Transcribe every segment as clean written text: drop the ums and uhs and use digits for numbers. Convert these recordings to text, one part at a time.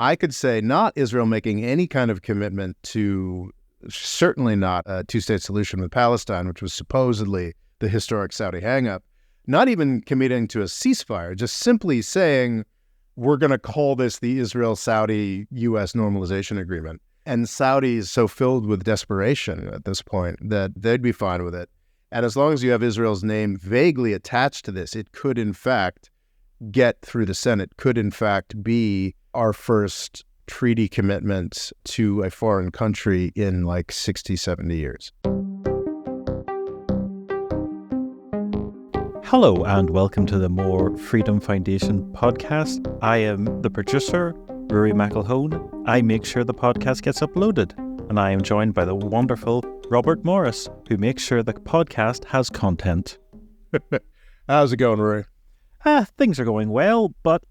I could say not Israel making any kind of commitment to, certainly not a two-state solution with Palestine, which was supposedly the historic Saudi hang-up, not even committing to a ceasefire, just simply saying, we're going to call this the Israel-Saudi-U.S. normalization agreement. And Saudi is so filled with desperation at this point that they'd be fine with it. And as long as you have Israel's name vaguely attached to this, it could, in fact, get through the Senate, could, in fact, be our first treaty commitment to a foreign country in like 60, 70 years. Hello and welcome to the More Freedom Foundation podcast. I am the producer, Rory McElhone. I make sure the podcast gets uploaded, and I am joined by the wonderful Robert Morris, who makes sure the podcast has content. How's it going, Rory? Things are going well, but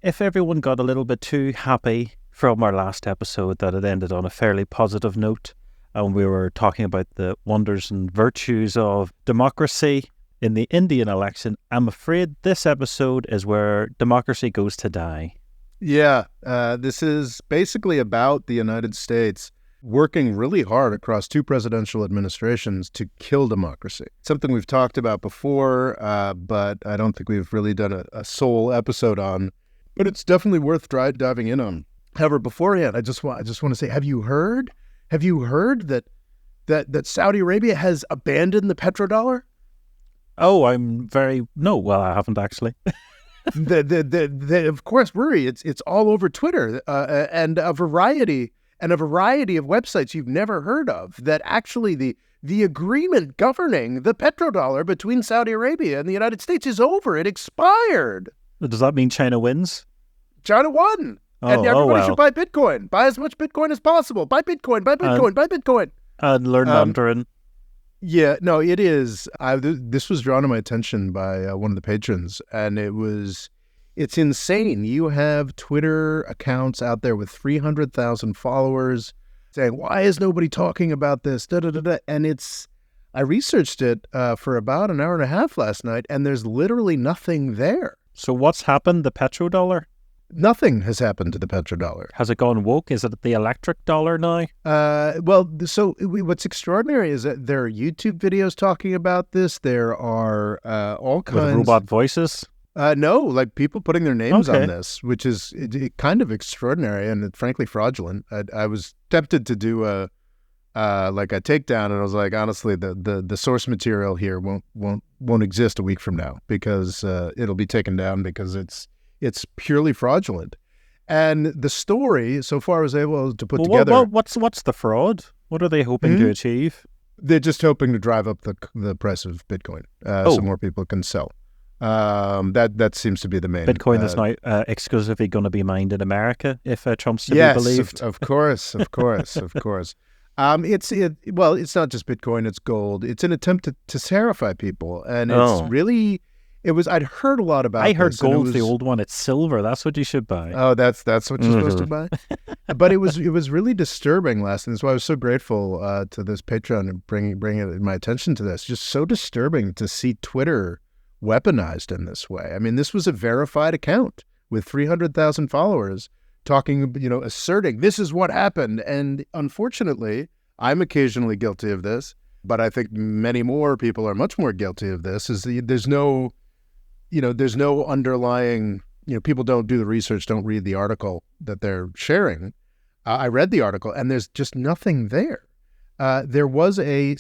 if everyone got a little bit too happy from our last episode that it ended on a fairly positive note, and we were talking about the wonders and virtues of democracy in the Indian election, I'm afraid this episode is where democracy goes to die. Yeah, this is basically about the United States working really hard across two presidential administrations to kill democracy. Something we've talked about before, but I don't think we've really done a sole episode on. But it's definitely worth diving in on. However, beforehand, I just want to say, have you heard that Saudi Arabia has abandoned the petrodollar? Oh, I haven't actually. Of course, Rory, it's all over Twitter and a variety of websites you've never heard of. That actually the agreement governing the petrodollar between Saudi Arabia and the United States is over. It expired. Does that mean China wins? China won. And everybody should buy Bitcoin. Buy as much Bitcoin as possible. Buy Bitcoin, buy Bitcoin. And learn Mandarin. Yeah, no, it is. This was drawn to my attention by one of the patrons, and it's insane. You have Twitter accounts out there with 300,000 followers saying, why is nobody talking about this? And I researched it for about an hour and a half last night, and there's literally nothing there. So what's happened? The petrodollar? Nothing has happened to the petrodollar. Has it gone woke? Is it the electric dollar now? What's extraordinary is that there are YouTube videos talking about this. There are all kinds... With robot voices? No, like people putting their names on this, which is kind of extraordinary and frankly fraudulent. I was tempted to do a takedown, and I was like, honestly, the source material here won't exist a week from now because it'll be taken down because it's purely fraudulent. And the story, so far, I was able to put together... What's the fraud? What are they hoping to achieve? They're just hoping to drive up the price of Bitcoin so more people can sell. That seems to be the main... Bitcoin is now exclusively going to be mined in America, if Trump's to be believed. Yes, of course. It's not just Bitcoin, it's gold. It's an attempt to terrify people. And it's really... I'd heard a lot about this. I heard gold's the old one. It's silver. That's what you should buy. Oh, that's what you're supposed to buy? But it was really disturbing last night. That's why I was so grateful to this Patreon and bringing my attention to this. Just so disturbing to see Twitter weaponized in this way. I mean, this was a verified account with 300,000 followers talking, asserting this is what happened. And unfortunately, I'm occasionally guilty of this, but I think many more people are much more guilty of this. There's no underlying, people don't do the research, don't read the article that they're sharing. I read the article and there's just nothing there. There was a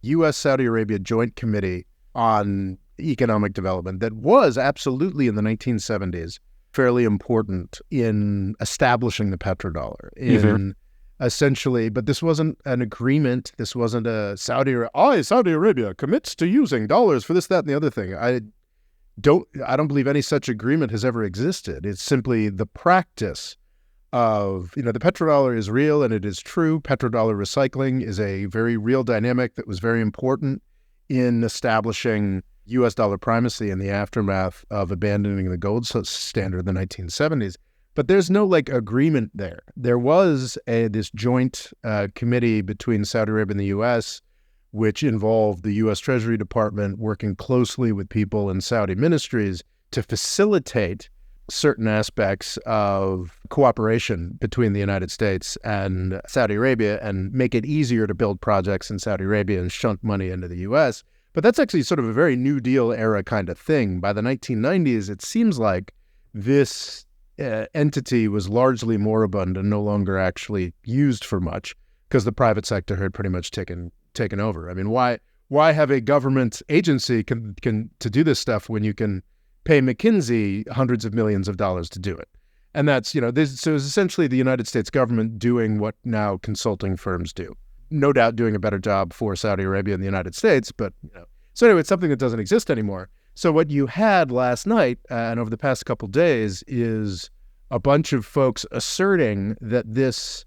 U.S. Saudi Arabia Joint Committee on Economic Development that was absolutely in the 1970s fairly important in establishing the petrodollar essentially, but this wasn't an agreement. This wasn't a Saudi Arabia commits to using dollars for this, that, and the other thing. I don't believe any such agreement has ever existed. It's simply the practice of, the petrodollar is real and it is true. Petrodollar recycling is a very real dynamic that was very important in establishing U.S. dollar primacy in the aftermath of abandoning the gold standard in the 1970s. But there's no agreement there. There was this joint committee between Saudi Arabia and the U.S., which involved the U.S. Treasury Department working closely with people in Saudi ministries to facilitate certain aspects of cooperation between the United States and Saudi Arabia and make it easier to build projects in Saudi Arabia and shunt money into the U.S. But that's actually sort of a very New Deal era kind of thing. By the 1990s, it seems like this entity was largely moribund and no longer actually used for much because the private sector had pretty much taken over. I mean, why have a government agency can to do this stuff when you can pay McKinsey hundreds of millions of dollars to do it? And that's, so it's essentially the United States government doing what now consulting firms do. No doubt doing a better job for Saudi Arabia and the United States, but, So anyway, it's something that doesn't exist anymore. So what you had last night and over the past couple of days is a bunch of folks asserting that this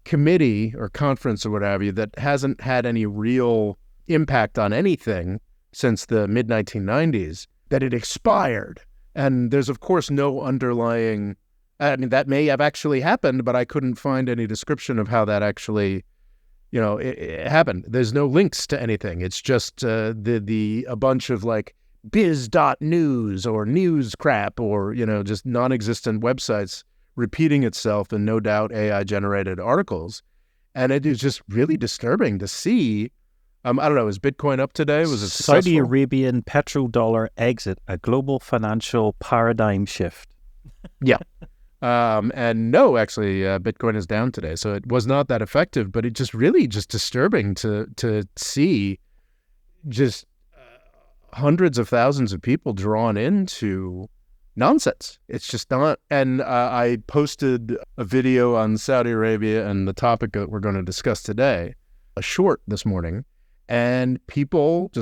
committee or conference or what have you that hasn't had any real impact on anything since the mid-1990s, that it expired. And there's, of course, no underlying, that may have actually happened, but I couldn't find any description of how that actually, it happened. There's no links to anything. It's just a bunch of like biz.news or news crap or, just non-existent websites repeating itself in no doubt AI-generated articles. And it is just really disturbing to see. I don't know, is Bitcoin up today? Was it successful? Saudi Arabian petrodollar exit, a global financial paradigm shift. Yeah. And no, actually, Bitcoin is down today. So it was not that effective, but it just really just disturbing to see just hundreds of thousands of people drawn into nonsense. It's just not. And I posted a video on Saudi Arabia and the topic that we're going to discuss today, a short this morning. And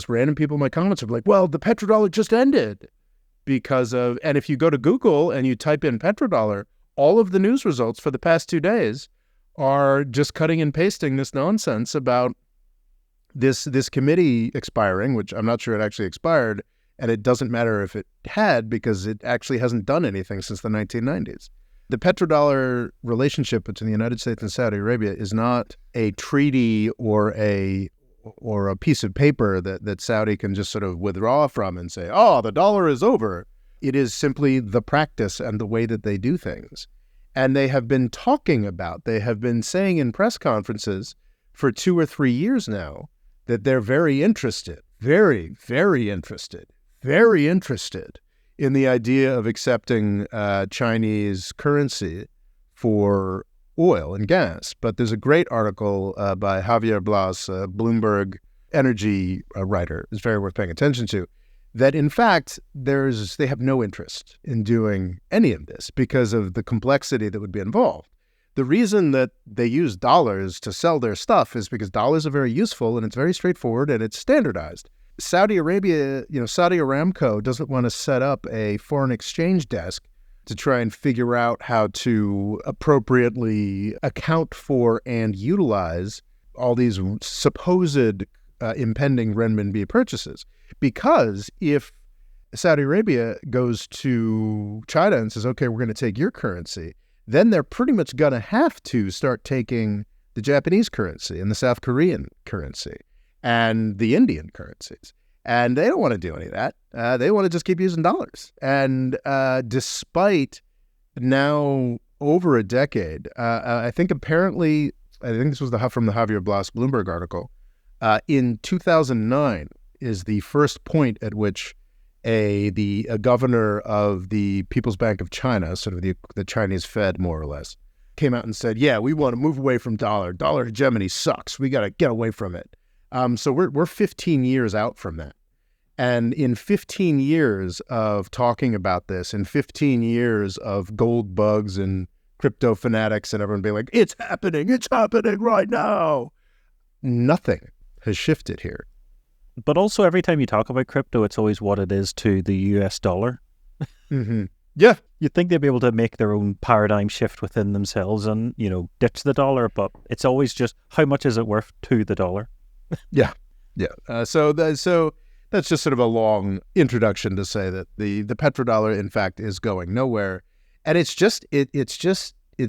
random people in my comments are like, well, the petrodollar just ended and if you go to Google and you type in petrodollar, all of the news results for the past 2 days are just cutting and pasting this nonsense about this committee expiring, which I'm not sure it actually expired. And it doesn't matter if it had, because it actually hasn't done anything since the 1990s. The petrodollar relationship between the United States and Saudi Arabia is not a treaty or a piece of paper that Saudi can just sort of withdraw from and say, oh, the dollar is over. It is simply the practice and the way that they do things. And they have been they have been saying in press conferences for 2 or 3 years now that they're very interested, very, very interested in the idea of accepting Chinese currency for oil and gas. But there's a great article by Javier Blas, a Bloomberg energy writer, is very worth paying attention to, that in fact they have no interest in doing any of this because of the complexity that would be involved. The reason that they use dollars to sell their stuff is because dollars are very useful and it's very straightforward and it's standardized. Saudi Arabia, Saudi Aramco doesn't want to set up a foreign exchange desk to try and figure out how to appropriately account for and utilize all these supposed impending renminbi purchases. Because if Saudi Arabia goes to China and says, okay, we're going to take your currency, then they're pretty much going to have to start taking the Japanese currency and the South Korean currency and the Indian currencies. And they don't want to do any of that. They want to just keep using dollars. And despite now over a decade, I think this was from the Javier Blas Bloomberg article, in 2009 is the first point at which a governor of the People's Bank of China, sort of the Chinese Fed more or less, came out and said, yeah, we want to move away from dollar. Dollar hegemony sucks. We got to get away from it. So we're 15 years out from that. And in 15 years of talking about this, in 15 years of gold bugs and crypto fanatics and everyone being like, it's happening right now, nothing has shifted here. But also every time you talk about crypto, it's always what it is to the US dollar. Mm-hmm. Yeah. You'd think they'd be able to make their own paradigm shift within themselves and, ditch the dollar, but it's always just how much is it worth to the dollar? Yeah. Yeah. So that's just sort of a long introduction to say that the petrodollar, in fact, is going nowhere. And it's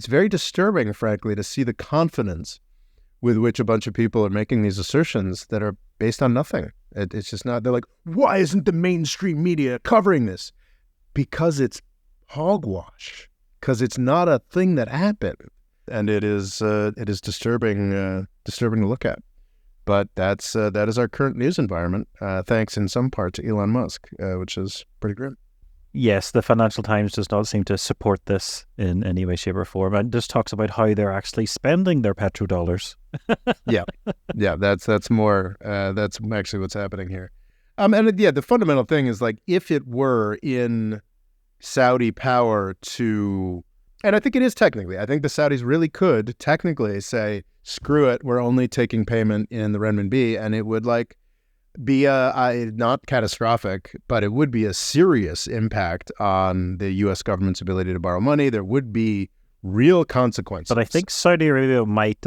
very disturbing, frankly, to see the confidence with which a bunch of people are making these assertions that are based on nothing. It's just not, they're like, why isn't the mainstream media covering this? Because it's hogwash because it's not a thing that happened, and it is disturbing to look at. But that is our current news environment, thanks in some part to Elon Musk, which is pretty grim. Yes, the Financial Times does not seem to support this in any way, shape, or form, and just talks about how they're actually spending their petrodollars. Yeah, that's more. That's actually what's happening here. The fundamental thing is, like, if it were in Saudi power to, and I think it is technically, I think the Saudis really could technically say, screw it, we're only taking payment in the renminbi, and it would be not catastrophic, but it would be a serious impact on the U.S. government's ability to borrow money. There would be real consequences. But I think Saudi Arabia might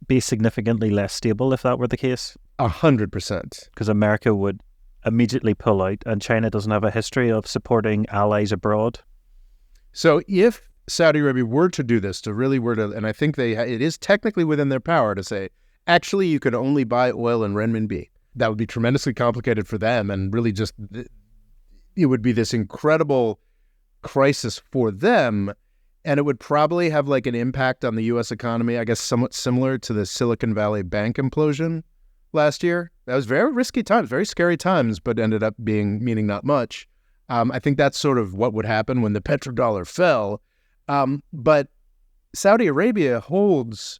be significantly less stable if that were the case. 100%. Because America would immediately pull out, and China doesn't have a history of supporting allies abroad. So if Saudi Arabia were to do this, and I think it is technically within their power to say, actually, you can only buy oil in renminbi. That would be tremendously complicated for them, and really just it would be this incredible crisis for them, and it would probably have like an impact on the U.S. economy, I guess somewhat similar to the Silicon Valley Bank implosion last year. That was very risky times, very scary times, but ended up meaning not much. I think that's sort of what would happen when the petrodollar fell. But Saudi Arabia holds,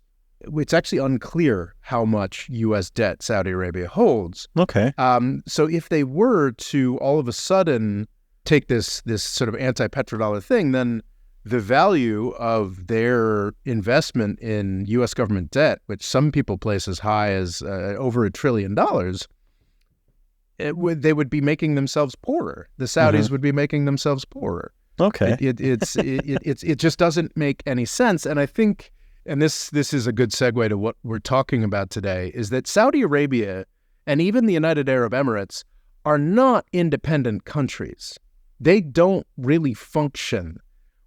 it's actually unclear how much U.S. debt Saudi Arabia holds. Okay. So if they were to all of a sudden take this sort of anti-petrodollar thing, then the value of their investment in U.S. government debt, which some people place as high as over $1 trillion, they would be making themselves poorer. The Saudis would be making themselves poorer. Okay. It just doesn't make any sense. And I think, and this is a good segue to what we're talking about today, is that Saudi Arabia and even the United Arab Emirates are not independent countries. They don't really function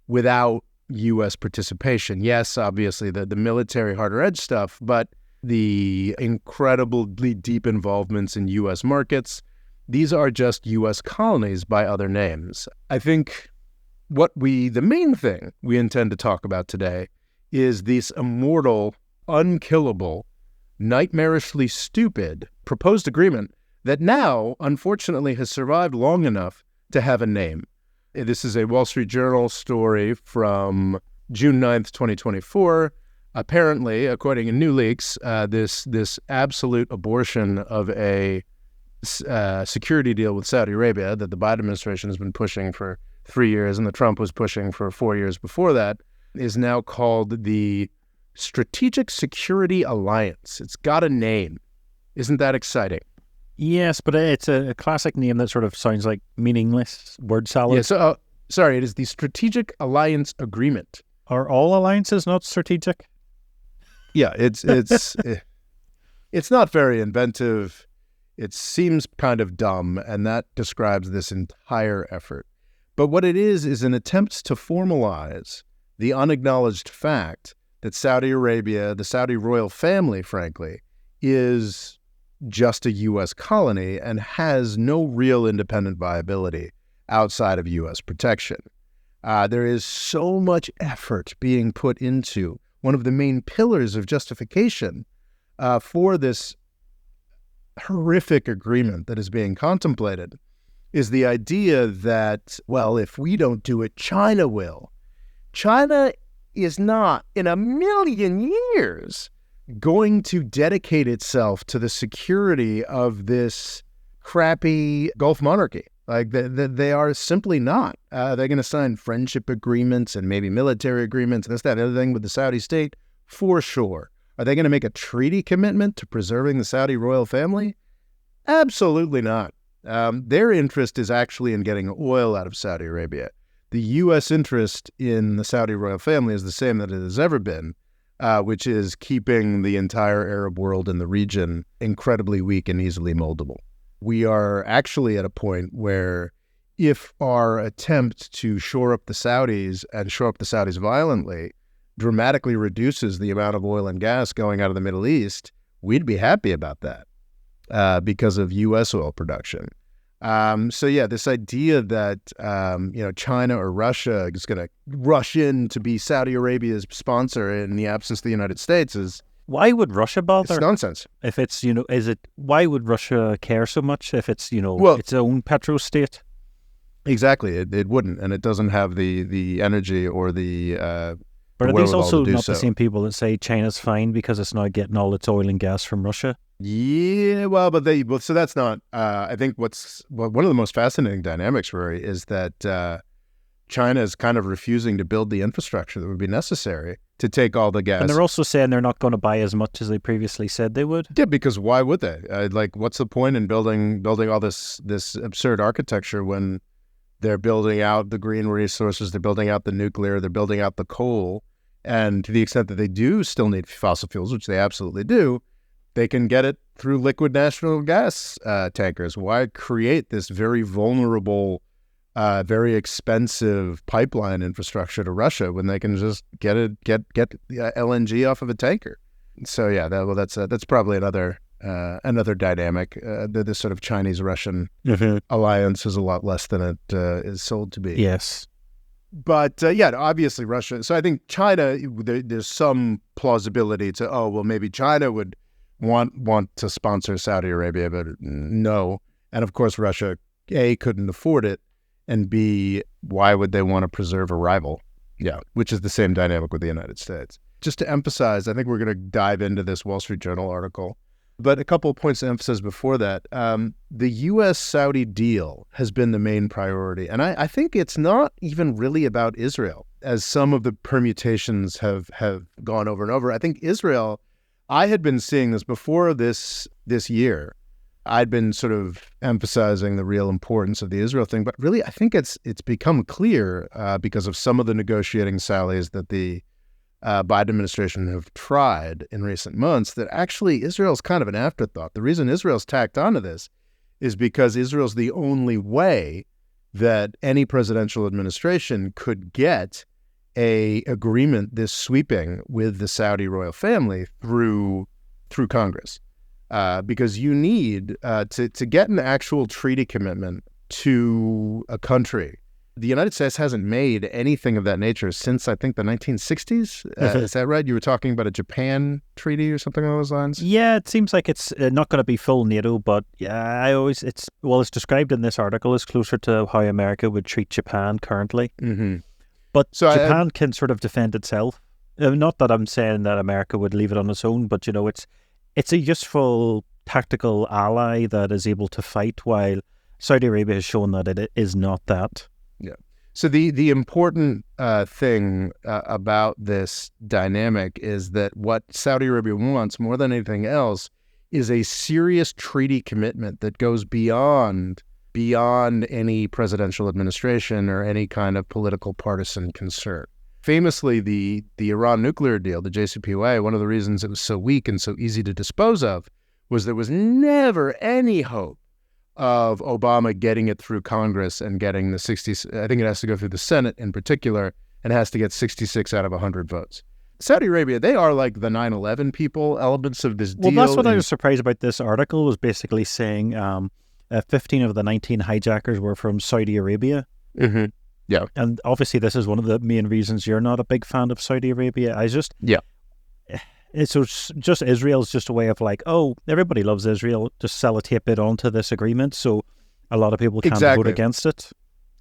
without U.S. participation. Yes, obviously the military harder edge stuff, but the incredibly deep involvements in U.S. markets, these are just U.S. colonies by other names. I think the main thing we intend to talk about today is this immortal, unkillable, nightmarishly stupid proposed agreement that now, unfortunately, has survived long enough to have a name. This is a Wall Street Journal story from June 9th, 2024. Apparently, according to new leaks, this absolute abortion of a security deal with Saudi Arabia that the Biden administration has been pushing for 3 years and the Trump was pushing for 4 years before that is now called the Strategic Security Alliance. It's got a name. Isn't that exciting? Yes, but it's a classic name that sort of sounds like meaningless word salad. Yeah, so, sorry, it is the Strategic Alliance Agreement. Are all alliances not strategic? Yeah, it's not very inventive. It seems kind of dumb, and that describes this entire effort. But what it is an attempt to formalize the unacknowledged fact that Saudi Arabia, the Saudi royal family, frankly, is just a U.S. colony and has no real independent viability outside of U.S. protection. There is so much effort being put into one of the main pillars of justification for this horrific agreement that is being contemplated is the idea that, well, if we don't do it, China will. China is not, in a million years, going to dedicate itself to the security of this crappy Gulf monarchy. Like, they are simply not. They're going to sign friendship agreements and maybe military agreements and this, that, and other thing with the Saudi state, for sure. Are they going to make a treaty commitment to preserving the Saudi royal family? Absolutely not. Their interest is actually in getting oil out of Saudi Arabia. The U.S. interest in the Saudi royal family is the same that it has ever been, which is keeping the entire Arab world in the region incredibly weak and easily moldable. We are actually at a point where if our attempt to shore up the Saudis and shore up the Saudis violently dramatically reduces the amount of oil and gas going out of the Middle East, we'd be happy about that because of U.S. oil production. So yeah, this idea that China or Russia is going to rush in to be Saudi Arabia's sponsor in the absence of the United States is Why would Russia bother? it's nonsense. If it's, why would Russia care so much if it's, Well, its own petrostate? exactly, it wouldn't, and it doesn't have the energy or the But are these wherewithal also to do not the so. same people that say China's fine because it's not getting all its oil and gas from Russia? Yeah, well, so that's not. I think one of the most fascinating dynamics, Rory, is that China is kind of refusing to build the infrastructure that would be necessary to take all the gas. And they're also saying they're not going to buy as much as they previously said they would. Yeah, because why would they? What's the point in building all this absurd architecture when they're building out the green resources, they're building out the nuclear, they're building out the coal, and to the extent that they do still need fossil fuels, which they absolutely do, they can get it through liquid natural gas tankers. Why create this very vulnerable, very expensive pipeline infrastructure to Russia when they can just get LNG off of a tanker? So yeah, that's probably another dynamic. This sort of Chinese-Russian alliance is a lot less than it is sold to be. Yes. But obviously Russia. So I think China, there's some plausibility to, maybe China would want to sponsor Saudi Arabia, but no. And of course, Russia, A, couldn't afford it, and B, why would they want to preserve a rival? Yeah, which is the same dynamic with the United States. Just to emphasize, I think we're going to dive into this Wall Street Journal article, but a couple of points to emphasize before that. The U.S.-Saudi deal has been the main priority, and I think it's not even really about Israel, as some of the permutations have gone over and over. I think Israel, I had been seeing this before this year. I'd been sort of emphasizing the real importance of the Israel thing, but really I think it's become clear because of some of the negotiating sallies that the Biden administration have tried in recent months that actually Israel's kind of an afterthought. The reason Israel's tacked onto this is because Israel's the only way that any presidential administration could get a agreement this sweeping with the Saudi royal family through Congress. Because you need to get an actual treaty commitment to a country. The United States hasn't made anything of that nature since, I think, the 1960s. Is that right? You were talking about a Japan treaty or something along those lines? Yeah, it seems like it's not going to be full NATO, but yeah, it's described in this article as closer to how America would treat Japan currently. Mm-hmm. But so Japan can sort of defend itself. Not that I'm saying that America would leave it on its own, but it's a useful tactical ally that is able to fight, while Saudi Arabia has shown that it is not that. Yeah. So the important thing about this dynamic is that what Saudi Arabia wants more than anything else is a serious treaty commitment that goes beyond any presidential administration or any kind of political partisan concern. Famously, the Iran nuclear deal, the JCPOA, one of the reasons it was so weak and so easy to dispose of was there was never any hope of Obama getting it through Congress and getting the 60, I think it has to go through the Senate in particular, and has to get 66 out of 100 votes. Saudi Arabia, they are like the 9/11 people, elements of this deal. Well, that's what I was surprised about this article, was basically saying 15 of the 19 hijackers were from Saudi Arabia. Mm-hmm. Yeah. And obviously this is one of the main reasons you're not a big fan of Saudi Arabia. So just Israel's just a way of like, oh, everybody loves Israel, just sellotape it onto this agreement so a lot of people can't vote against it.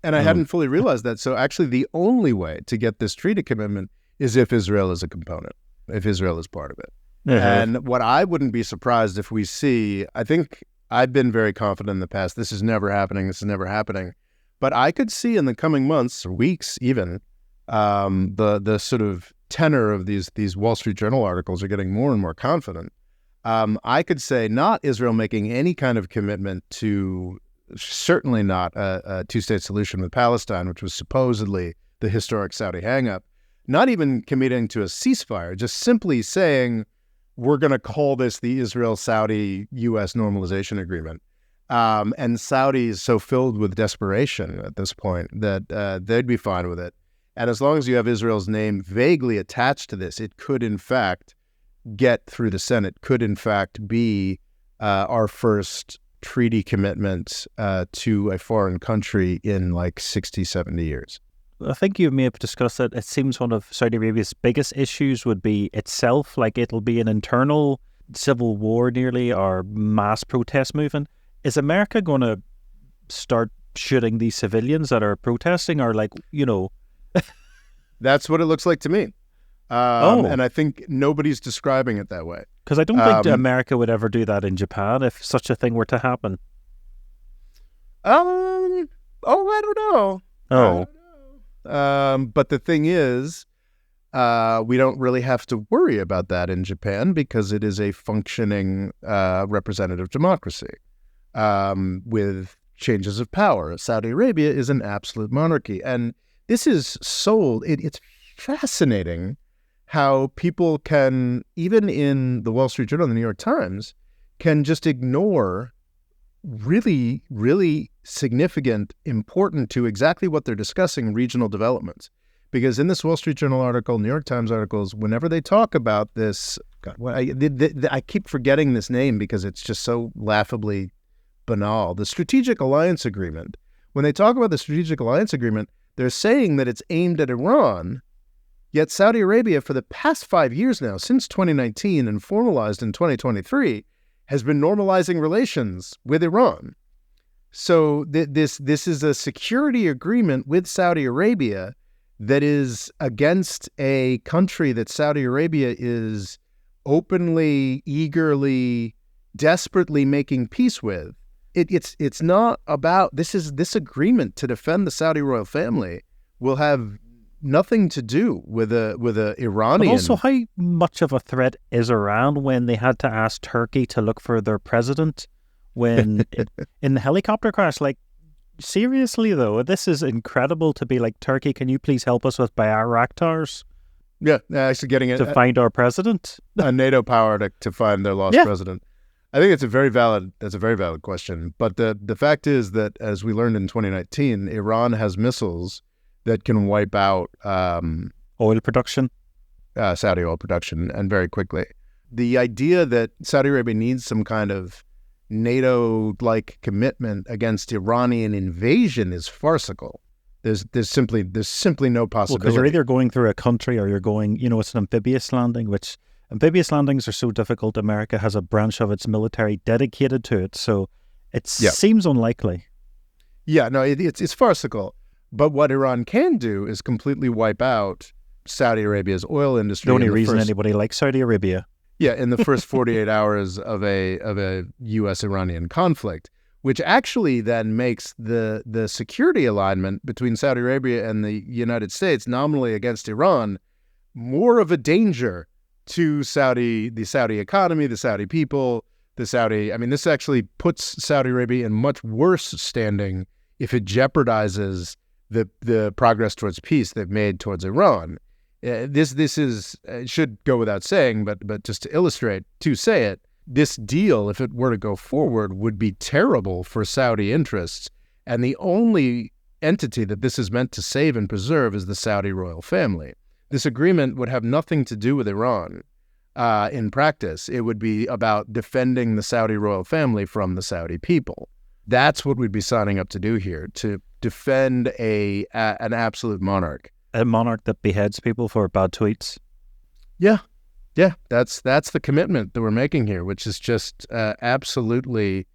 And I hadn't fully realized that. So actually the only way to get this treaty commitment is if Israel is a component, if Israel is part of it. Mm-hmm. And what I wouldn't be surprised if we see, I think I've been very confident in the past, this is never happening. But I could see in the coming months or weeks even, the sort of tenor of these Wall Street Journal articles are getting more and more confident. I could say not Israel making any kind of commitment to, certainly not a two-state solution with Palestine, which was supposedly the historic Saudi hang-up, not even committing to a ceasefire, just simply saying, we're going to call this the Israel-Saudi-U.S. normalization agreement. And Saudi is so filled with desperation at this point that they'd be fine with it. And as long as you have Israel's name vaguely attached to this, it could, in fact, get through the Senate, could, in fact, be our first treaty commitment to a foreign country in like 60, 70 years. I think you may have discussed that. It seems one of Saudi Arabia's biggest issues would be itself. Like, it'll be an internal civil war nearly, or mass protest movement. Is America going to start shooting these civilians that are protesting, or like, you know? That's what it looks like to me. And I think nobody's describing it that way. Because I don't think America would ever do that in Japan if such a thing were to happen. I don't know. But the thing is, we don't really have to worry about that in Japan because it is a functioning representative democracy with changes of power. Saudi Arabia is an absolute monarchy. And this is sold. It's fascinating how people can, even in the Wall Street Journal and the New York Times, can just ignore really, really significant, important to exactly what they're discussing regional developments. Because in this Wall Street Journal article, New York Times articles, whenever they talk about this, I keep forgetting this name because it's just so laughably banal. The Strategic Alliance Agreement. When they talk about the Strategic Alliance Agreement, they're saying that it's aimed at Iran, yet Saudi Arabia, for the past 5 years now, since 2019 and formalized in 2023, has been normalizing relations with Iran. So this is a security agreement with Saudi Arabia that is against a country that Saudi Arabia is openly, eagerly, desperately making peace with. It's not about this agreement to defend the Saudi royal family will have nothing to do with a Iranian. But also, how much of a threat is Iran when they had to ask Turkey to look for their president when in the helicopter crash? Like, seriously though, this is incredible to be like, Turkey, can you please help us with Bayraktars? Yeah, actually getting it to find our president, a NATO power to find their lost president. I think that's a very valid question. But the fact is that, as we learned in 2019, Iran has missiles that can wipe out oil production, Saudi oil production, and very quickly. The idea that Saudi Arabia needs some kind of NATO-like commitment against Iranian invasion is farcical. There's simply no possibility. Because you're either going through a country or you're going, it's an amphibious landing, which amphibious landings are so difficult. America has a branch of its military dedicated to it, so it seems unlikely. Yeah, no, it's farcical. But what Iran can do is completely wipe out Saudi Arabia's oil industry. The only reason anybody likes Saudi Arabia. Yeah, in the first 48 hours of a U.S.-Iranian conflict, which actually then makes the security alignment between Saudi Arabia and the United States, nominally against Iran, more of a danger to the Saudi economy, the Saudi people, this actually puts Saudi Arabia in much worse standing if it jeopardizes the progress towards peace they've made towards Iran. This is should go without saying, but just to say it, this deal, if it were to go forward, would be terrible for Saudi interests. And the only entity that this is meant to save and preserve is the Saudi royal family. This agreement would have nothing to do with Iran. In practice, it would be about defending the Saudi royal family from the Saudi people. That's what we'd be signing up to do here, to defend an absolute monarch. A monarch that beheads people for bad tweets. Yeah, that's the commitment that we're making here, which is just absolutely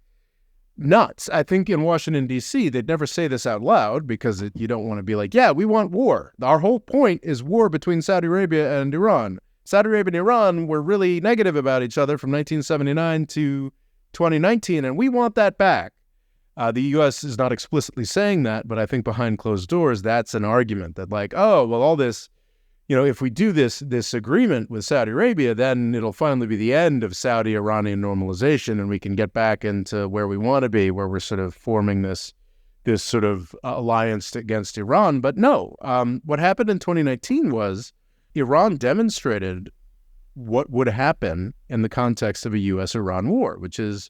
nuts. I think in Washington, D.C., they'd never say this out loud because you don't want to be like, yeah, we want war. Our whole point is war between Saudi Arabia and Iran. Saudi Arabia and Iran were really negative about each other from 1979 to 2019, and we want that back. The U.S. is not explicitly saying that, but I think behind closed doors, that's an argument that like, oh, well, all this, if we do this agreement with Saudi Arabia, then it'll finally be the end of Saudi-Iranian normalization, and we can get back into where we want to be, where we're sort of forming this sort of alliance against Iran. But no, what happened in 2019 was Iran demonstrated what would happen in the context of a U.S.-Iran war, which is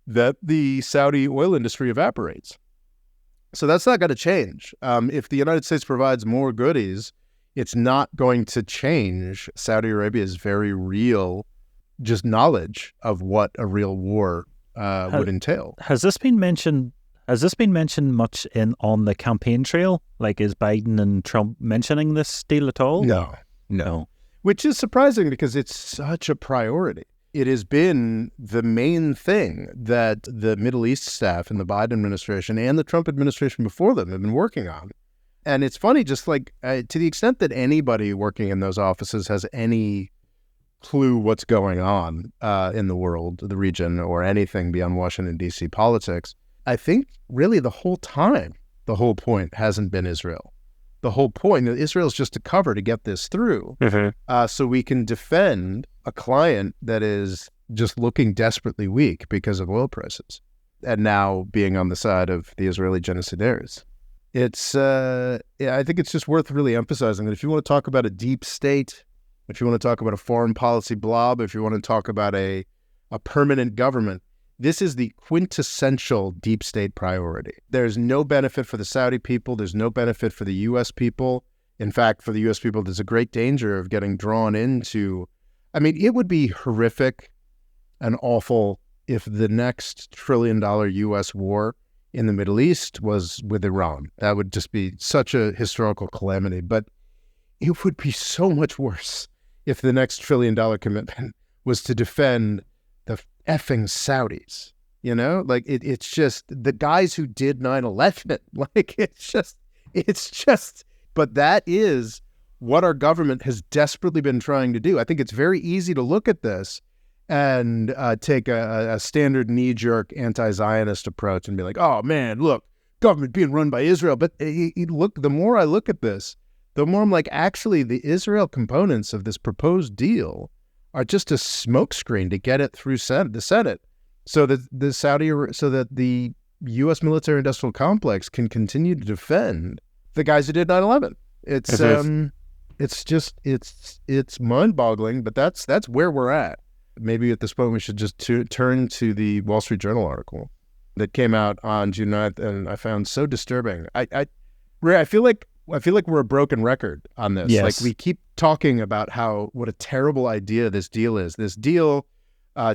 that the Saudi oil industry evaporates. So that's not going to change. If the United States provides more goodies, it's not going to change Saudi Arabia's very real just knowledge of what a real war would entail. Has this been mentioned? Has this been mentioned much on the campaign trail? Like, is Biden and Trump mentioning this deal at all? No. Which is surprising because it's such a priority. It has been the main thing that the Middle East staff in the Biden administration and the Trump administration before them have been working on. And it's funny, just like to the extent that anybody working in those offices has any clue what's going on in the world, the region, or anything beyond Washington, D.C. politics, I think really the whole time, the whole point hasn't been Israel. The whole point that Israel's just a cover to get this through, so we can defend a client that is just looking desperately weak because of oil prices, and now being on the side of the Israeli genocidaires. It's, I think it's just worth really emphasizing that if you want to talk about a deep state, if you want to talk about a foreign policy blob, if you want to talk about a permanent government, this is the quintessential deep state priority. There's no benefit for the Saudi people. There's no benefit for the U.S. people. In fact, for the U.S. people, there's a great danger of getting drawn into, I mean, it would be horrific and awful if the next $1 trillion U.S. war in the Middle East was with Iran. That would just be such a historical calamity. But it would be so much worse if the next $1 trillion commitment was to defend the effing Saudis, you know, like it's just the guys who did 9/11, like it's just, but that is what our government has desperately been trying to do. I think it's very easy to look at this and take a standard knee-jerk anti-Zionist approach and be like, oh man, look, government being run by Israel. But look, the more I look at this, the more I'm like, actually the Israel components of this proposed deal are just a smokescreen to get it through the Senate, so that the U.S. military-industrial complex can continue to defend the guys who did 9/11. It's mind-boggling, but that's where we're at. Maybe at this point we should just turn to the Wall Street Journal article that came out on June 9th, and I found so disturbing. I feel like we're a broken record on this. Yes. Like we keep talking about what a terrible idea this deal is. This deal,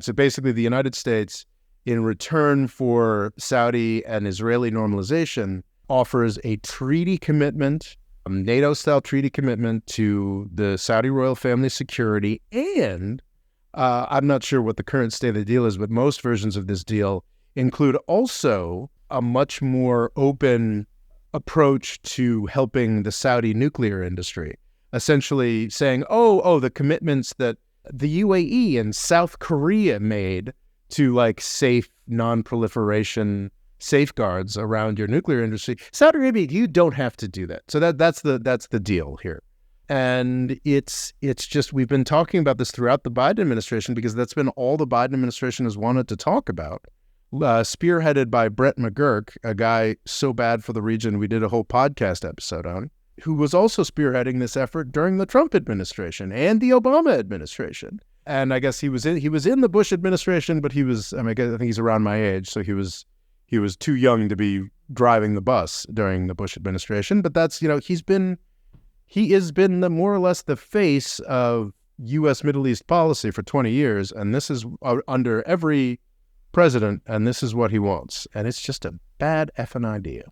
so basically the United States, in return for Saudi and Israeli normalization, offers a treaty commitment, a NATO-style treaty commitment to the Saudi royal family security. And I'm not sure what the current state of the deal is, but most versions of this deal include also a much more open approach to helping the Saudi nuclear industry, essentially saying, the commitments that the UAE and South Korea made to like safe non-proliferation safeguards around your nuclear industry, Saudi Arabia, you don't have to do that. So that's the deal here. And it's just, we've been talking about this throughout the Biden administration because that's been all the Biden administration has wanted to talk about. Spearheaded by Brett McGurk, a guy so bad for the region we did a whole podcast episode on, who was also spearheading this effort during the Trump administration and the Obama administration. And I guess he was in the Bush administration, but I think he's around my age, so he was too young to be driving the bus during the Bush administration. But that's, he has been more or less the face of U.S. Middle East policy for 20 years, and this is under every president, and this is what he wants, and it's just a bad effing idea.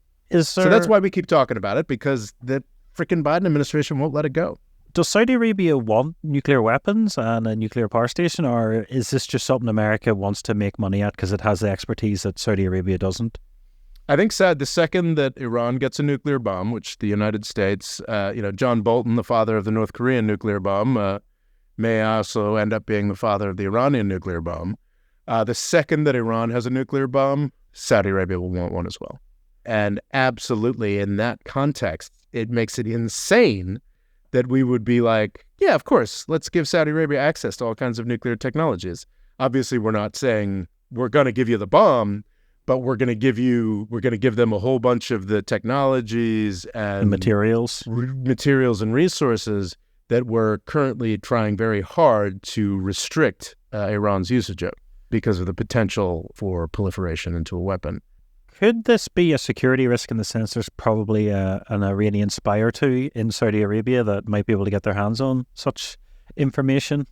So that's why we keep talking about it, because the freaking Biden administration won't let it go. Does Saudi Arabia want nuclear weapons and a nuclear power station, or is this just something America wants to make money at because it has the expertise that Saudi Arabia doesn't? I think the second that Iran gets a nuclear bomb, which the United States, John Bolton, the father of the North Korean nuclear bomb, may also end up being the father of the Iranian nuclear bomb. The second that Iran has a nuclear bomb, Saudi Arabia will want one as well. And absolutely, in that context, it makes it insane that we would be like, yeah, of course, let's give Saudi Arabia access to all kinds of nuclear technologies. Obviously, we're not saying we're going to give you the bomb, but we're going to give them a whole bunch of the technologies and materials and resources that we're currently trying very hard to restrict Iran's usage of, because of the potential for proliferation into a weapon. Could this be a security risk in the sense there's probably an Iranian spy or two in Saudi Arabia that might be able to get their hands on such information?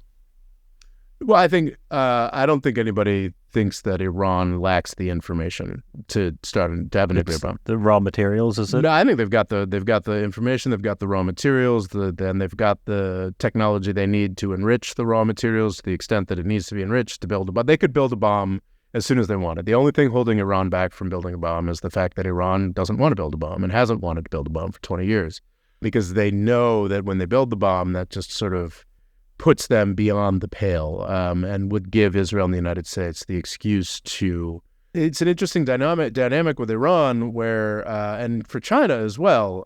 Well, I don't think anybody thinks that Iran lacks the information to have a nuclear bomb. The raw materials, is it? No, I think they've got the information, they've got the raw materials, then they've got the technology they need to enrich the raw materials to the extent that it needs to be enriched to build a bomb. They could build a bomb as soon as they wanted. The only thing holding Iran back from building a bomb is the fact that Iran doesn't want to build a bomb and hasn't wanted to build a bomb for 20 years, because they know that when they build the bomb, that just sort of puts them beyond the pale, and would give Israel and the United States the excuse to. It's an interesting dynamic with Iran, where and for China as well.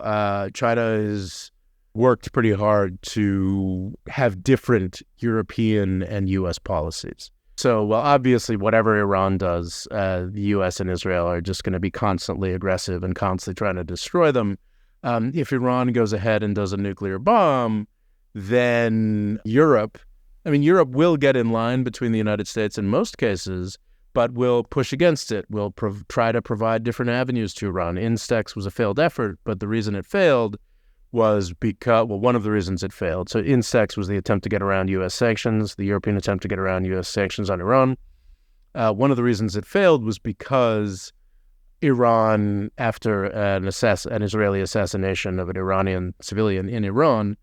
China has worked pretty hard to have different European and U.S. policies. So, well, obviously, whatever Iran does, the U.S. and Israel are just going to be constantly aggressive and constantly trying to destroy them. If Iran goes ahead and does a nuclear bomb, then Europe will get in line between the United States in most cases, but will push against it, will try to provide different avenues to Iran. Instex was a failed effort, but the reason it failed was one of the reasons it failed. So Instex was the attempt to get around U.S. sanctions, the European attempt to get around U.S. sanctions on Iran. One of the reasons it failed was because Iran, after an Israeli assassination of an Iranian civilian in Iran,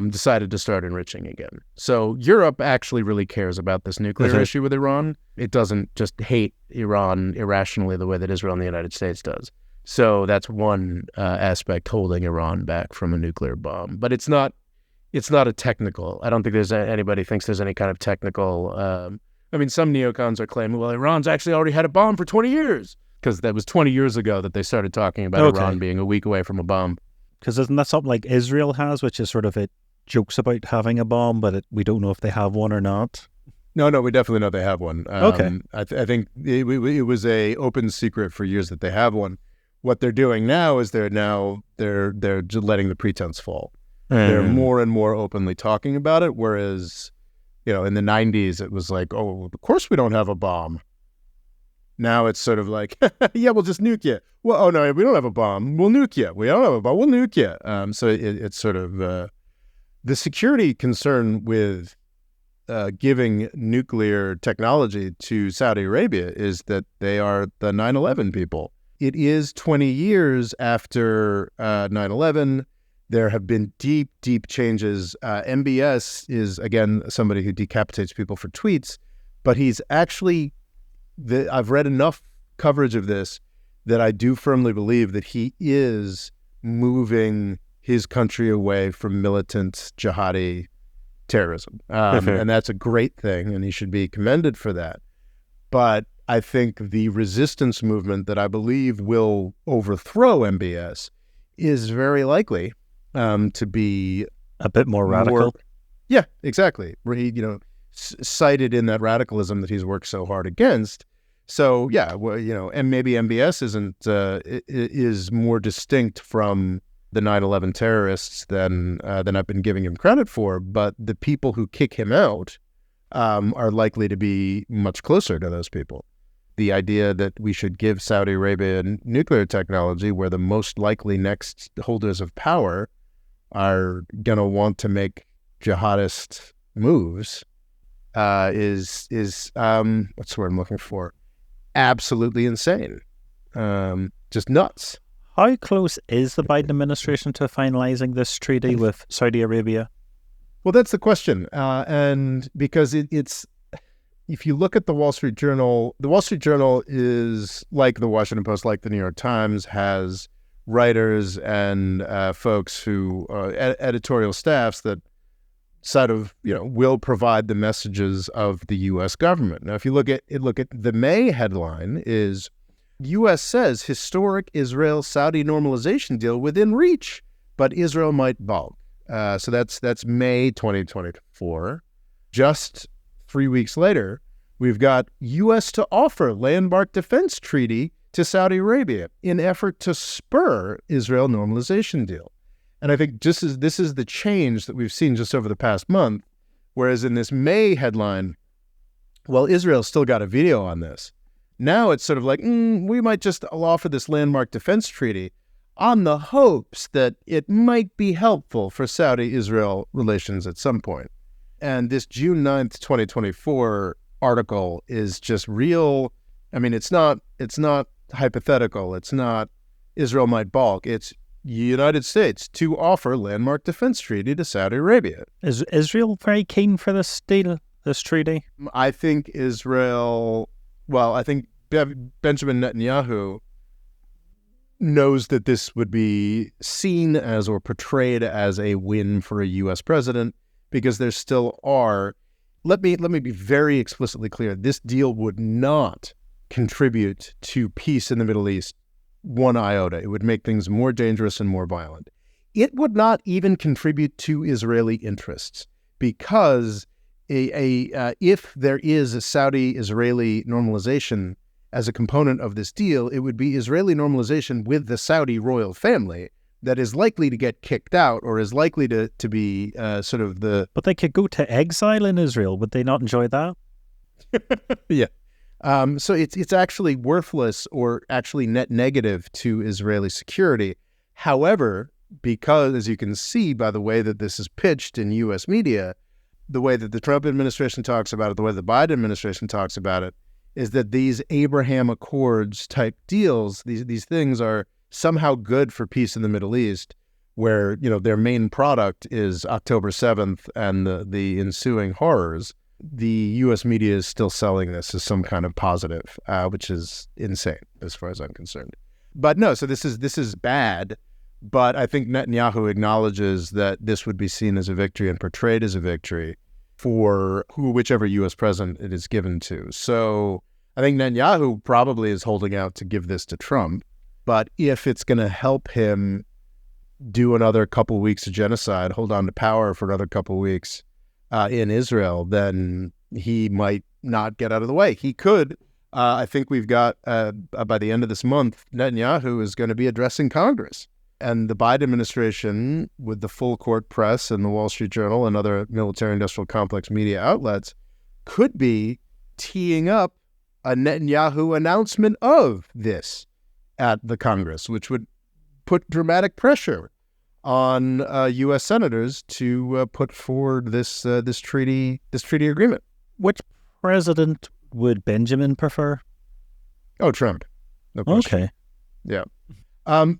decided to start enriching again. So Europe actually really cares about this nuclear issue with Iran. It doesn't just hate Iran irrationally the way that Israel and the United States does. So that's one aspect holding Iran back from a nuclear bomb. But it's not a technical. I don't think anybody thinks there's any kind of technical. Some neocons are claiming, well, Iran's actually already had a bomb for 20 years, because that was 20 years ago that they started talking about Iran being a week away from a bomb. Because isn't that something like Israel has, which is sort of it jokes about having a bomb, but we don't know if they have one or not? No, we definitely know they have one. Okay. I think it was a open secret for years that they have one. What they're doing now is they're just letting the pretense fall. They're more and more openly talking about it, whereas, in the 90s, it was like, oh, of course we don't have a bomb. Now it's sort of like, yeah, we'll just nuke you. Well, oh no, we don't have a bomb. We'll nuke you. We don't have a bomb. We'll nuke you. So it's sort of the security concern with giving nuclear technology to Saudi Arabia is that they are the 9/11 people. It is 20 years after 9/11. There have been deep, deep changes. MBS is, again, somebody who decapitates people for tweets, but he's actually, I've read enough coverage of this that I do firmly believe that he is moving his country away from militant jihadi terrorism. And that's a great thing, and he should be commended for that. But I think the resistance movement that I believe will overthrow MBS is very likely to be a bit more radical. Yeah, exactly. Where he, cited in that radicalism that he's worked so hard against. So yeah, and maybe MBS is more distinct from the 9/11 terrorists than I've been giving him credit for. But the people who kick him out are likely to be much closer to those people. The idea that we should give Saudi Arabia nuclear technology, where the most likely next holders of power are going to want to make jihadist moves, is what's the word I'm looking for? Absolutely insane. Just nuts. How close is the Biden administration to finalizing this treaty with Saudi Arabia? Well, that's the question. And because it's, if you look at the Wall Street Journal is like the Washington Post, like the New York Times, has writers and folks who editorial staffs that sort of, will provide the messages of the U.S. government. Now, if you look at the May headline is, U.S. says historic Israel-Saudi normalization deal within reach, but Israel might balk. So that's May 2024. Just 3 weeks later, we've got U.S. to offer landmark defense treaty to Saudi Arabia in effort to spur Israel normalization deal. And I think this is the change that we've seen just over the past month, whereas in this May headline, well, Israel still got a veto on this. Now it's sort of like, we might just offer this landmark defense treaty on the hopes that it might be helpful for Saudi-Israel relations at some point. And this June 9th, 2024 article is just real. I mean, it's not hypothetical. It's not Israel might balk. It's United States to offer landmark defense treaty to Saudi Arabia. Is Israel very keen for this deal, this treaty? I think Israel, I think Benjamin Netanyahu knows that this would be seen as or portrayed as a win for a U.S. president, because there still are, let me be very explicitly clear, this deal would not contribute to peace in the Middle East one iota. It would make things more dangerous and more violent. It would not even contribute to Israeli interests, because if there is a Saudi-Israeli normalization as a component of this deal, it would be Israeli normalization with the Saudi royal family that is likely to get kicked out, or is likely to be sort of the... But they could go to exile in Israel. Would they not enjoy that? Yeah. So it's actually worthless, or actually net negative to Israeli security. However, because, as you can see by the way that this is pitched in U.S. media, the way that the Trump administration talks about it, the way the Biden administration talks about it, is that these Abraham Accords type deals, these things are somehow good for peace in the Middle East, where, you know, their main product is October 7th and the ensuing horrors. The U.S. media is still selling this as some kind of positive, which is insane as far as I'm concerned. But no, so this is bad. But I think Netanyahu acknowledges that this would be seen as a victory and portrayed as a victory for whichever U.S. president it is given to. So I think Netanyahu probably is holding out to give this to Trump. But if it's going to help him do another couple weeks of genocide, hold on to power for another couple weeks in Israel, then he might not get out of the way. He could. I think we've got, by the end of this month, Netanyahu is going to be addressing Congress. And the Biden administration, with the full court press and the Wall Street Journal and other military-industrial complex media outlets, could be teeing up a Netanyahu announcement of this at the Congress, which would put dramatic pressure on U.S. senators to put forward this treaty agreement. Which president would Benjamin prefer? Oh, Trump. No question. Okay. Yeah. And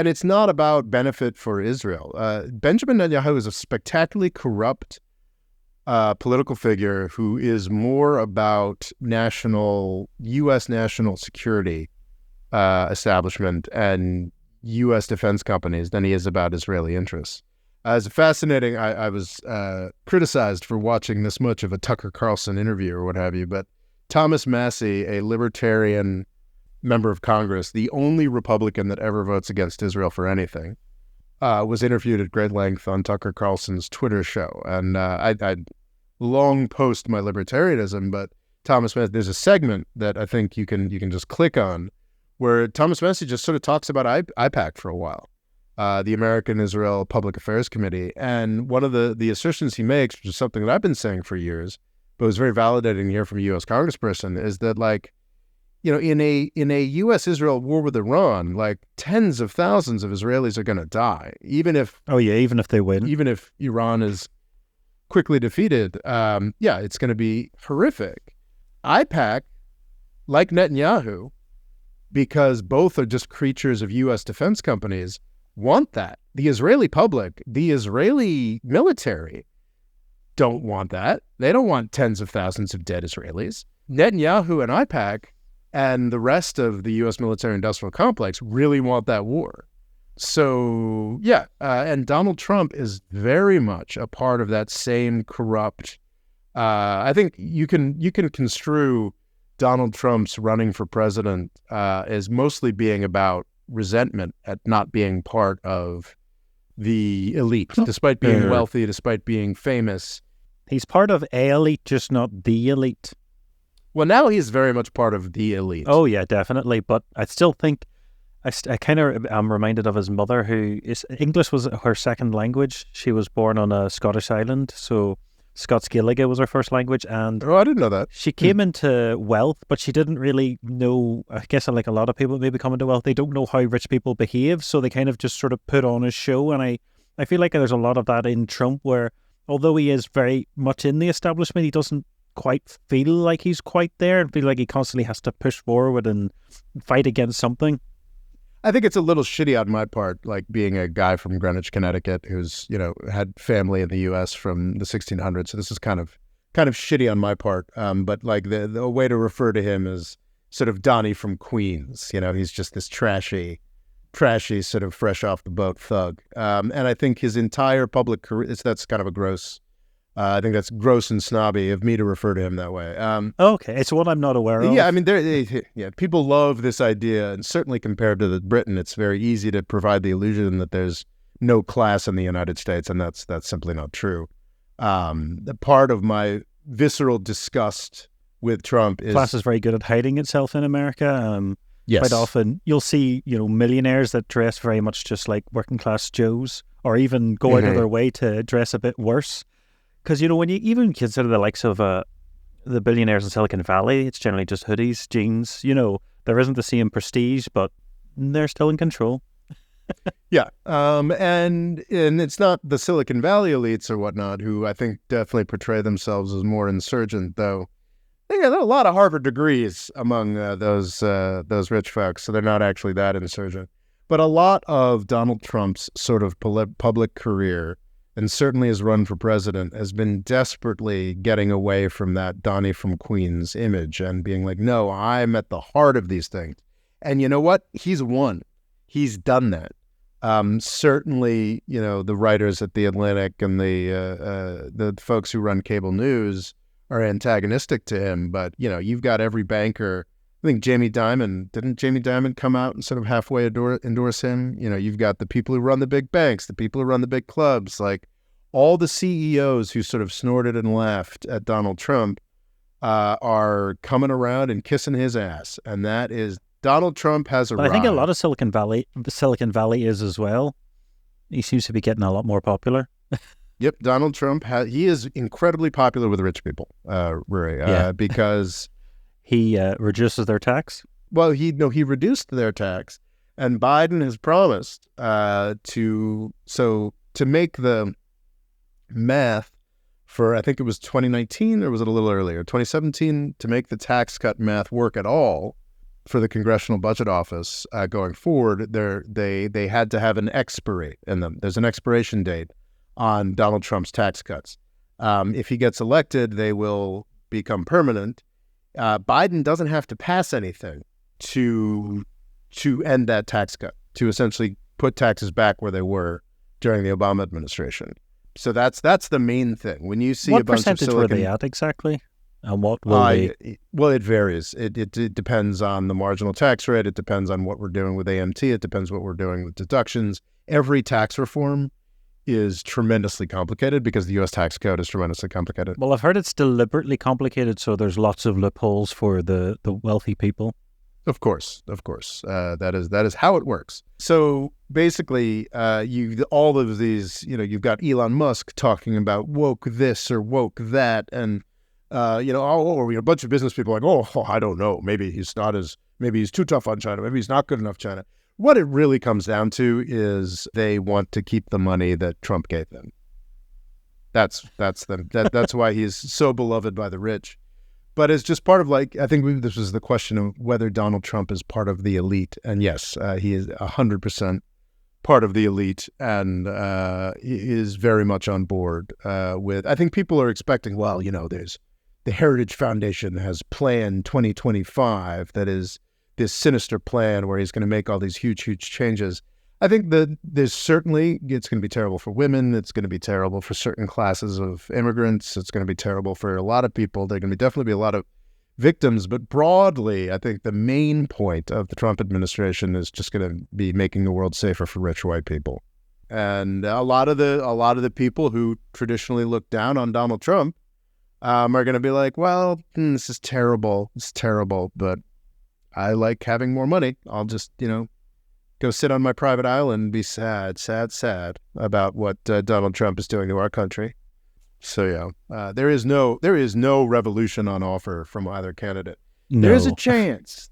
it's not about benefit for Israel. Benjamin Netanyahu is a spectacularly corrupt political figure who is more about U.S. national security establishment and U.S. defense companies than he is about Israeli interests. It's fascinating. I was criticized for watching this much of a Tucker Carlson interview or what have you, but Thomas Massie, a libertarian member of Congress, the only Republican that ever votes against Israel for anything, was interviewed at great length on Tucker Carlson's Twitter show. And I'd long post my libertarianism, but Thomas Massie, there's a segment that I think you can just click on where Thomas Massie just sort of talks about AIPAC for a while, the American Israel Public Affairs Committee. And one of the assertions he makes, which is something that I've been saying for years, but it was very validating to hear from a U.S. congressperson, is that, like, you know, in a U.S.-Israel war with Iran, like, tens of thousands of Israelis are going to die, even if they win, even if Iran is quickly defeated. It's going to be horrific. AIPAC, like Netanyahu, because both are just creatures of U.S. defense companies, want that. The Israeli public, the Israeli military, don't want that. They don't want tens of thousands of dead Israelis. Netanyahu and AIPAC and the rest of the U.S. military-industrial complex really want that war. So, and Donald Trump is very much a part of that same corrupt... I think you can construe Donald Trump's running for president as mostly being about resentment at not being part of the elite, despite being wealthy, despite being famous. He's part of a elite, just not the elite. Well, now he's very much part of the elite. Oh, yeah, definitely. But I still think, I kind of am reminded of his mother, who English was her second language. She was born on a Scottish island, so Scots Gaeilge was her first language. And I didn't know that. She came into wealth, but she didn't really know, I guess like a lot of people maybe come into wealth, they don't know how rich people behave, so they kind of just sort of put on a show. And I feel like there's a lot of that in Trump, where although he is very much in the establishment, he doesn't quite feel like he's quite there and feel like he constantly has to push forward and fight against something. I think it's a little shitty on my part, like being a guy from Greenwich, Connecticut, who's, had family in the U.S. from the 1600s. So this is kind of shitty on my part. But like the way to refer to him is sort of Donnie from Queens. He's just this trashy, sort of fresh off the boat thug. And I think his entire public career, that's kind of a gross, I think that's gross and snobby of me to refer to him that way. Okay, it's one I'm not aware of. Yeah, I mean, people love this idea, and certainly compared to Britain, it's very easy to provide the illusion that there's no class in the United States, and that's simply not true. The part of my visceral disgust with Trump is class is very good at hiding itself in America. Yes. Quite often, you'll see millionaires that dress very much just like working class Joes, or even go out of their way to dress a bit worse. Because, when you even consider the likes of the billionaires in Silicon Valley, it's generally just hoodies, jeans. There isn't the same prestige, but they're still in control. Yeah. And it's not the Silicon Valley elites or whatnot who I think definitely portray themselves as more insurgent, though. There are a lot of Harvard degrees among those rich folks, so they're not actually that insurgent. But a lot of Donald Trump's sort of public career, and certainly his run for president, has been desperately getting away from that Donnie from Queens image and being like, no, I'm at the heart of these things. And you know what? He's won. He's done that. Certainly, the writers at The Atlantic and the folks who run cable news are antagonistic to him. But, you've got every banker. I think didn't Jamie Dimon come out and sort of halfway endorse him? You've got the people who run the big banks, the people who run the big clubs, like all the CEOs who sort of snorted and laughed at Donald Trump are coming around and kissing his ass. And that is, Donald Trump has arrived. I think a lot of Silicon Valley is as well. He seems to be getting a lot more popular. Yep, Donald Trump, he is incredibly popular with rich people, Rory, because... He reduces their tax? Well, he reduced their tax, and Biden has promised to make the math for, I think it was 2019, or was it a little earlier, 2017, to make the tax cut math work at all for the Congressional Budget Office going forward. They had to have an expiry in them. There's an expiration date on Donald Trump's tax cuts. If he gets elected, they will become permanent. Biden doesn't have to pass anything to end that tax cut, to essentially put taxes back where they were during the Obama administration. So that's the main thing. When you see what a bunch of percentage were they at exactly? And what will they? Well, it varies. It depends on the marginal tax rate. It depends on what we're doing with AMT. It depends what we're doing with deductions. Every tax reform is tremendously complicated because the U.S. tax code is tremendously complicated. Well, I've heard it's deliberately complicated, so there's lots of loopholes for the wealthy people. Of course. That is how it works. So basically, all of these, you've got Elon Musk talking about woke this or woke that, and a bunch of business people like, I don't know, maybe he's too tough on China, maybe he's not good enough China. What it really comes down to is they want to keep the money that Trump gave them. That's why he's so beloved by the rich. But it's just part of, like, I think this was the question of whether Donald Trump is part of the elite. And yes, he is 100% part of the elite, and he is very much on board with, I think people are expecting, there's the Heritage Foundation has Plan 2025 that is this sinister plan where he's going to make all these huge, huge changes. I think that it's going to be terrible for women. It's going to be terrible for certain classes of immigrants. It's going to be terrible for a lot of people. There are going to definitely be a lot of victims. But broadly, I think the main point of the Trump administration is just going to be making the world safer for rich white people. And a lot of the people who traditionally look down on Donald Trump are going to be like, well, this is terrible. It's terrible, but I like having more money. I'll just, go sit on my private island and be sad about what Donald Trump is doing to our country. So there is no revolution on offer from either candidate. No. There's a chance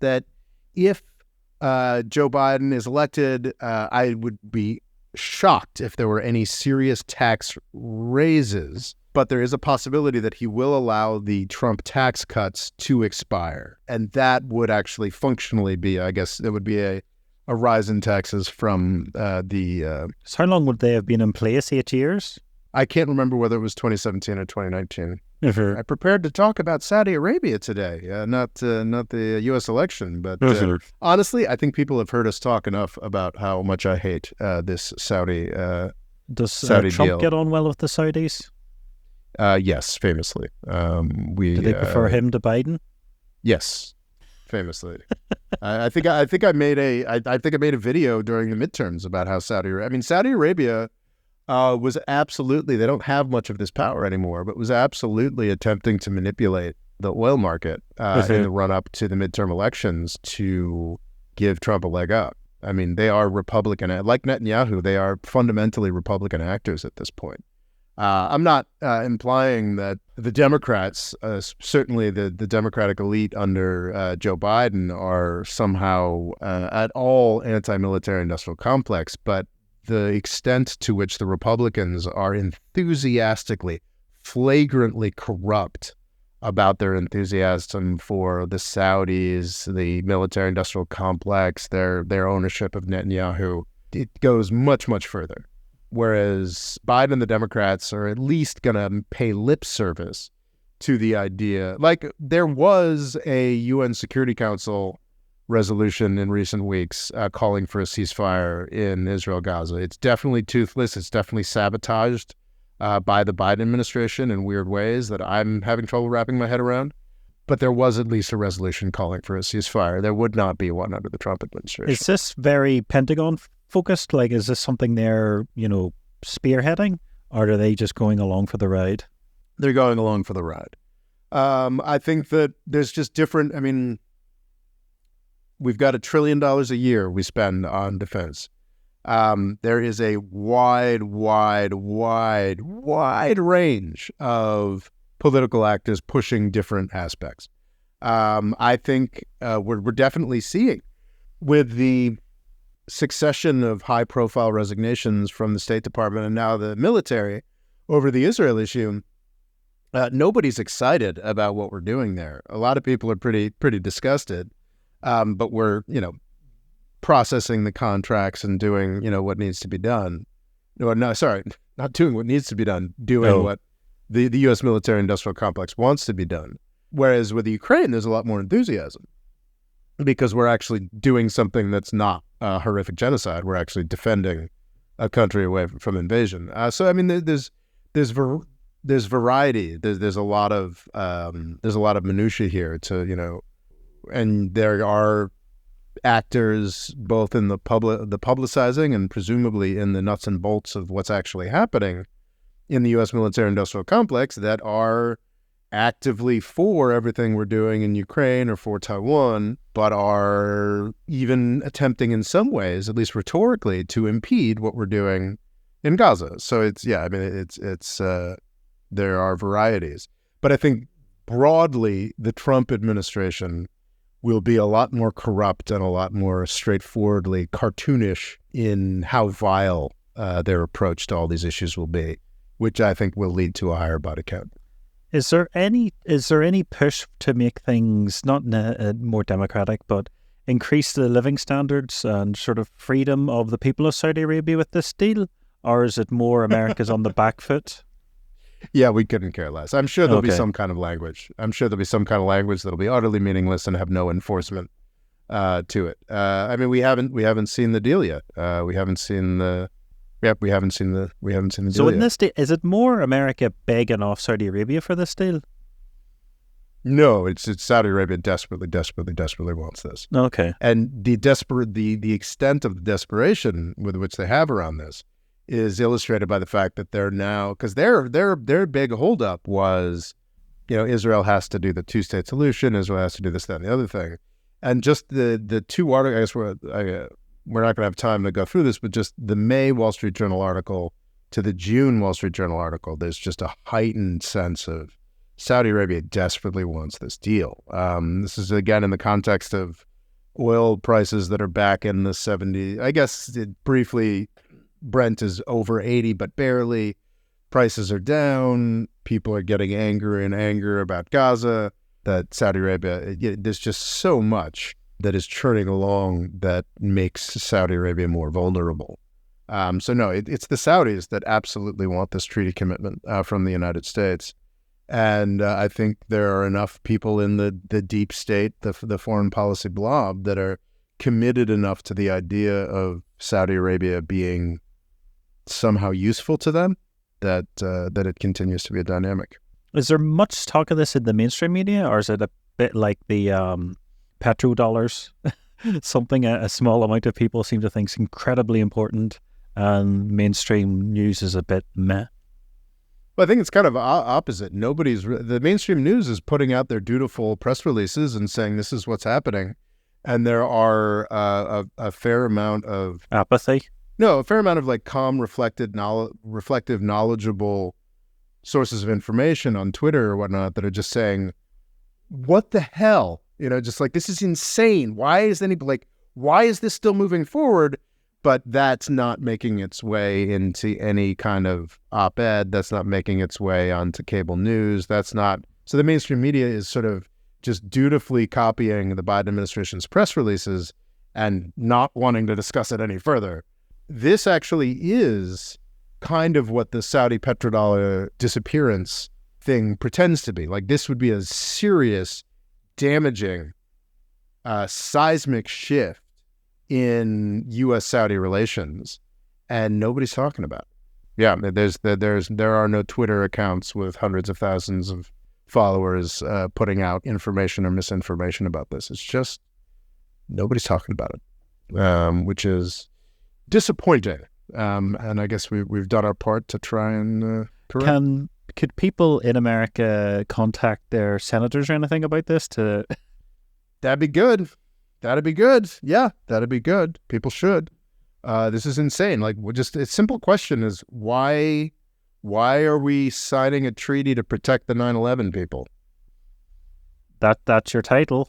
that if Joe Biden is elected, I would be shocked if there were any serious tax raises, but there is a possibility that he will allow the Trump tax cuts to expire. And that would actually functionally be, I guess, it would be a rise in taxes from So how long would they have been in place? 8 years? I can't remember whether it was 2017 or 2019. Mm-hmm. I prepared to talk about Saudi Arabia today, not the U.S. election, but honestly, I think people have heard us talk enough about how much I hate this Saudi Does Saudi Trump deal. get on well with the Saudis? Yes, famously. Do they prefer him to Biden? Yes, famously. I think I made a video during the midterms about how Saudi Arabia was absolutely, they don't have much of this power anymore, but was absolutely attempting to manipulate the oil market in the run up to the midterm elections to give Trump a leg up. I mean, they are Republican, like Netanyahu, they are fundamentally Republican actors at this point. I'm not implying that the Democrats, certainly the Democratic elite under Joe Biden, are somehow at all anti-military industrial complex, but the extent to which the Republicans are enthusiastically, flagrantly corrupt about their enthusiasm for the Saudis, the military-industrial complex, their ownership of Netanyahu, it goes much, much further. Whereas Biden and the Democrats are at least going to pay lip service to the idea. Like, there was a UN Security Council resolution in recent weeks calling for a ceasefire in Israel-Gaza. It's definitely toothless. It's definitely sabotaged by the Biden administration in weird ways that I'm having trouble wrapping my head around. But there was at least a resolution calling for a ceasefire. There would not be one under the Trump administration. Is this very Pentagon-focused? Like, is this something they're, spearheading? Or are they just going along for the ride? They're going along for the ride. I think that there's just different, we've got $1 trillion a year we spend on defense. There is a wide range of political actors pushing different aspects. I think we're definitely seeing, with the succession of high-profile resignations from the State Department and now the military over the Israel issue, nobody's excited about what we're doing there. A lot of people are pretty disgusted. But we're, processing the contracts and doing, what needs to be done. No, sorry, not doing what needs to be done, doing what the U.S. military-industrial complex wants to be done. Whereas with Ukraine, there's a lot more enthusiasm because we're actually doing something that's not horrific genocide. We're actually defending a country away from invasion. There's variety. There's a lot of minutia here to, and there are actors both in the publicizing and presumably in the nuts and bolts of what's actually happening in the U.S. military-industrial complex that are actively for everything we're doing in Ukraine or for Taiwan, but are even attempting in some ways, at least rhetorically, to impede what we're doing in Gaza. So there are varieties. But I think broadly, the Trump administration will be a lot more corrupt and a lot more straightforwardly cartoonish in how vile their approach to all these issues will be, which I think will lead to a higher body count. Is there any push to make things not more democratic, but increase the living standards and sort of freedom of the people of Saudi Arabia with this deal? Or is it more America's on the back foot? Yeah, we couldn't care less. I'm sure there'll be some kind of language. I'm sure there'll be some kind of language that'll be utterly meaningless and have no enforcement to it. We haven't seen the deal yet. We haven't seen the deal. So in yet. this deal, is it more America begging off Saudi Arabia for this deal? No, it's Saudi Arabia desperately wants this. Okay. And the extent of the desperation with which they have around this is illustrated by the fact that they're now, because their big holdup was, Israel has to do the two-state solution, Israel has to do this, that, and the other thing. And just the two articles, I guess we're not going to have time to go through this, but just the May Wall Street Journal article to the June Wall Street Journal article, there's just a heightened sense of Saudi Arabia desperately wants this deal. This is, again, in the context of oil prices that are back in the 70s. I guess briefly, Brent is over 80, but barely. Prices are down. People are getting angrier about Gaza, that Saudi Arabia, there's just so much that is churning along that makes Saudi Arabia more vulnerable. So no, it's the Saudis that absolutely want this treaty commitment from the United States. And I think there are enough people in the deep state, the foreign policy blob, that are committed enough to the idea of Saudi Arabia being somehow useful to them that it continues to be a dynamic. Is there much talk of this in the mainstream media, or is it a bit like the petrodollars? Something a small amount of people seem to think is incredibly important, and mainstream news is a bit meh. Well, I think it's kind of opposite. The mainstream news is putting out their dutiful press releases and saying this is what's happening, and there are a fair amount of apathy. No, a fair amount of like calm, reflective, knowledgeable sources of information on Twitter or whatnot that are just saying, "What the hell?" Just like, this is insane. Why is this still moving forward? But that's not making its way into any kind of op-ed. That's not making its way onto cable news. So the mainstream media is sort of just dutifully copying the Biden administration's press releases and not wanting to discuss it any further. This actually is kind of what the Saudi petrodollar disappearance thing pretends to be. Like, this would be a serious, damaging, seismic shift in U.S.-Saudi relations, and nobody's talking about it. Yeah, there are no Twitter accounts with hundreds of thousands of followers putting out information or misinformation about this. It's just nobody's talking about it, which is disappointing. And I guess we've done our part to try and correct. Could people in America contact their senators or anything about this? That'd be good. Yeah, that'd be good. People should. This is insane. Like, a simple question is, why are we signing a treaty to protect the 9/11 people? That's your title.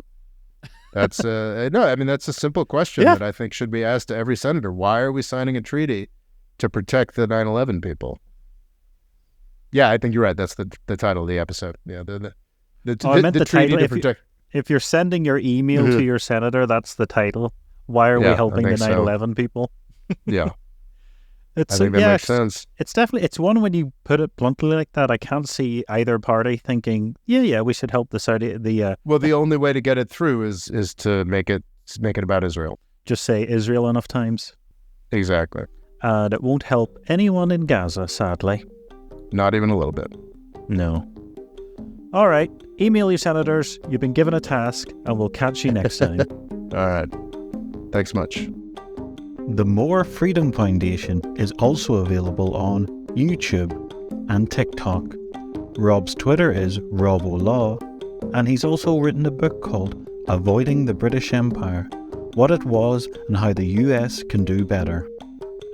That's no. I mean, that's a simple question that I think should be asked to every senator. Why are we signing a treaty to protect the 9/11 people? Yeah, I think you're right. That's the title of the episode. Yeah, the treaty to protect. If you're sending your email to your senator, that's the title. Why are we helping the 9/11 people? Yeah. I think that makes sense. It's one, when you put it bluntly like that, I can't see either party thinking, we should help the Saudi. Well, the only way to get it through is to make it about Israel. Just say Israel enough times. Exactly. And it won't help anyone in Gaza, sadly. Not even a little bit. No. All right. Email your senators. You've been given a task, and we'll catch you next time. All right. Thanks much. The More Freedom Foundation is also available on YouTube and TikTok. Rob's Twitter is RobOLaw, and he's also written a book called Avoiding the British Empire: What It Was and How the US Can Do Better.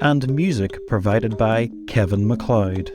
And music provided by Kevin MacLeod.